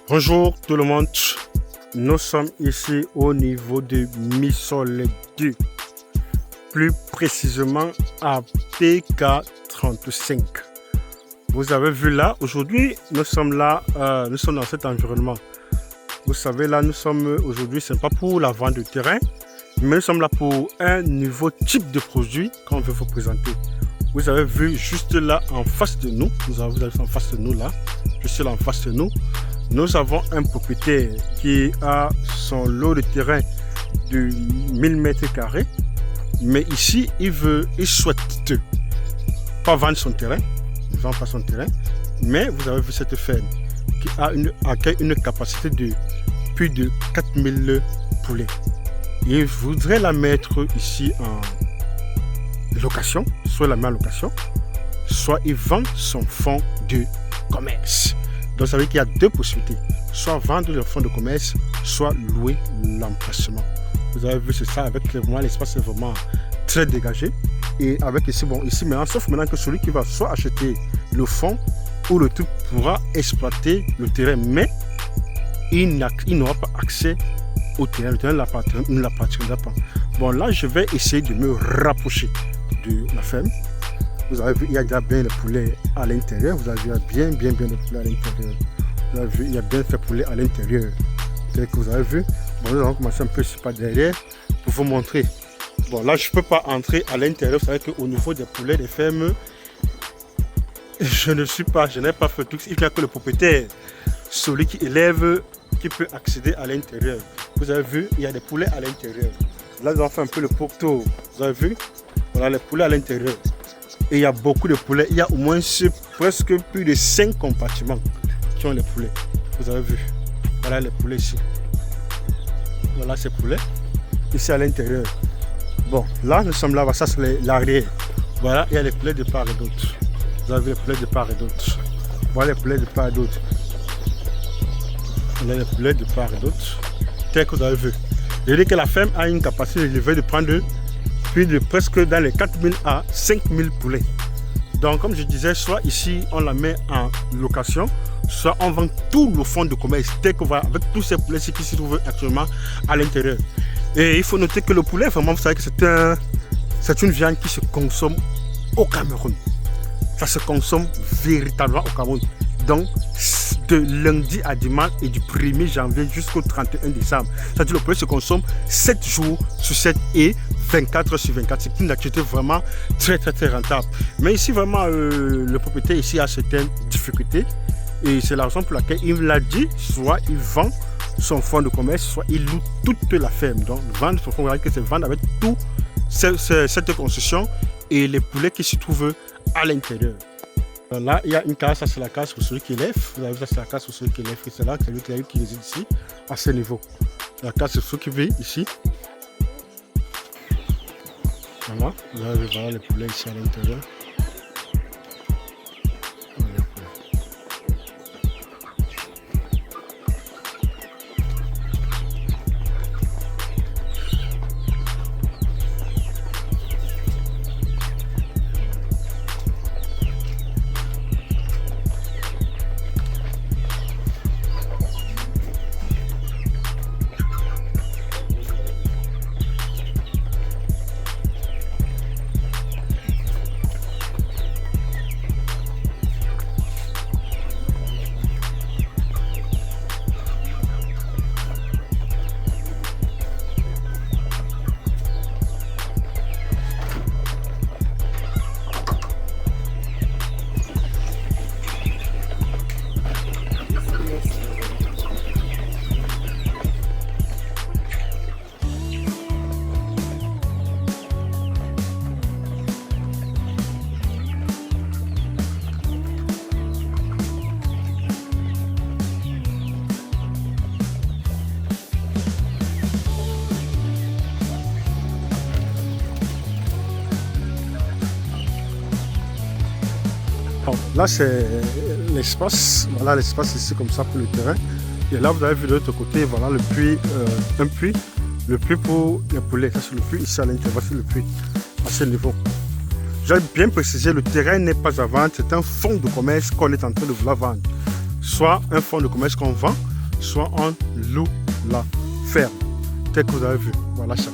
Bonjour tout le monde, nous sommes ici au niveau de Missole 2, plus précisément à PK35. Vous avez vu là, aujourd'hui nous sommes là, nous sommes dans cet environnement. Vous savez là, nous sommes aujourd'hui, ce n'est pas pour la vente de terrain, mais nous sommes là pour un nouveau type de produit qu'on veut vous présenter. Vous avez vu juste là en face de nous, vous avez en face de nous là, juste là en face de nous. Nous avons un propriétaire qui a son lot de terrain de 1000 m², mais ici il souhaite pas vendre son terrain, il ne vend pas son terrain, mais vous avez vu cette ferme qui accueille une capacité de plus de 4000 poulets. Il voudrait la mettre ici en location, soit la met en location, soit il vend son fonds de commerce. Donc ça veut dire qu'il y a deux possibilités, soit vendre le fonds de commerce, soit louer l'emplacement. Vous avez vu, c'est ça, avec moi l'espace est vraiment très dégagé. Et avec ici, bon, ici maintenant, sauf maintenant que celui qui va soit acheter le fonds ou le truc pourra exploiter le terrain, mais il n'aura pas accès au terrain, le terrain ne l'appartiendra pas. Bon, là, je vais essayer de me rapprocher de la ferme. Vous avez vu, il y a déjà bien le poulet à l'intérieur. Vous avez vu, il y a bien le poulet à l'intérieur. Vous avez vu, il y a bien fait poulet à l'intérieur. Tel que vous avez vu. Bon, nous allons commencer un peu par derrière pour vous montrer. Bon, là, je ne peux pas entrer à l'intérieur. Vous savez qu'au niveau des poulets, des fermes, je n'ai pas fait tout. Il n'y a que le propriétaire, celui qui élève, qui peut accéder à l'intérieur. Vous avez vu, il y a des poulets à l'intérieur. Là, nous allons faire un peu le tour. Vous avez vu, voilà les poulets à l'intérieur. Et il y a beaucoup de poulets. Il y a au moins presque plus de 5 compartiments qui ont les poulets. Vous avez vu. Voilà les poulets ici. Voilà ces poulets. Ici à l'intérieur. Bon, là nous sommes là. Ça c'est l'arrière. Voilà, il y a les poulets de part et d'autre. Vous avez les poulets de part et d'autre. Voilà les poulets de part et d'autre. Voilà les poulets de part et d'autre. Tel que vous avez vu. Je dis que la ferme a une capacité élevée de prendre de presque dans les 4000 à 5000 poulets. Donc comme je disais, soit ici on la met en location, soit on vend tout le fonds de commerce tel que voilà, avec tous ces poulets qui se trouvent actuellement à l'intérieur. Et il faut noter que le poulet, vraiment, vous savez que c'est une viande qui se consomme au Cameroun. Ça se consomme véritablement au Cameroun. Donc de lundi à dimanche et du 1er janvier jusqu'au 31 décembre. C'est-à-dire le poulet se consomme 7 jours sur 7 et 24 heures sur 24. C'est une activité vraiment très rentable. Mais ici vraiment le propriétaire ici a certaines difficultés. Et c'est la raison pour laquelle il l'a dit, soit il vend son fonds de commerce, soit il loue toute la ferme. Donc vendre son fonds de commerce, c'est vendre avec toute cette concession et les poulets qui se trouvent à l'intérieur. Là, il y a une case, ça c'est la case pour celui qui élève. Vous avez vu, ça c'est la case pour celui qui élève. C'est là, c'est lui qui réside ici, à ce niveau. La case, c'est ceux qui vivent ici. Voilà, vous avez voilà, les poulets ici à l'intérieur. Bon, là c'est l'espace, voilà l'espace ici comme ça pour le terrain. Et là vous avez vu de l'autre côté, voilà le puits, un puits, le puits pour les poulets. Ça c'est le puits ici à l'intérieur, voici le puits à ce niveau. J'ai bien précisé, le terrain n'est pas à vendre, c'est un fonds de commerce qu'on est en train de vouloir vendre. Soit un fonds de commerce qu'on vend, soit on loue la ferme. Tel que vous avez vu. Voilà ça.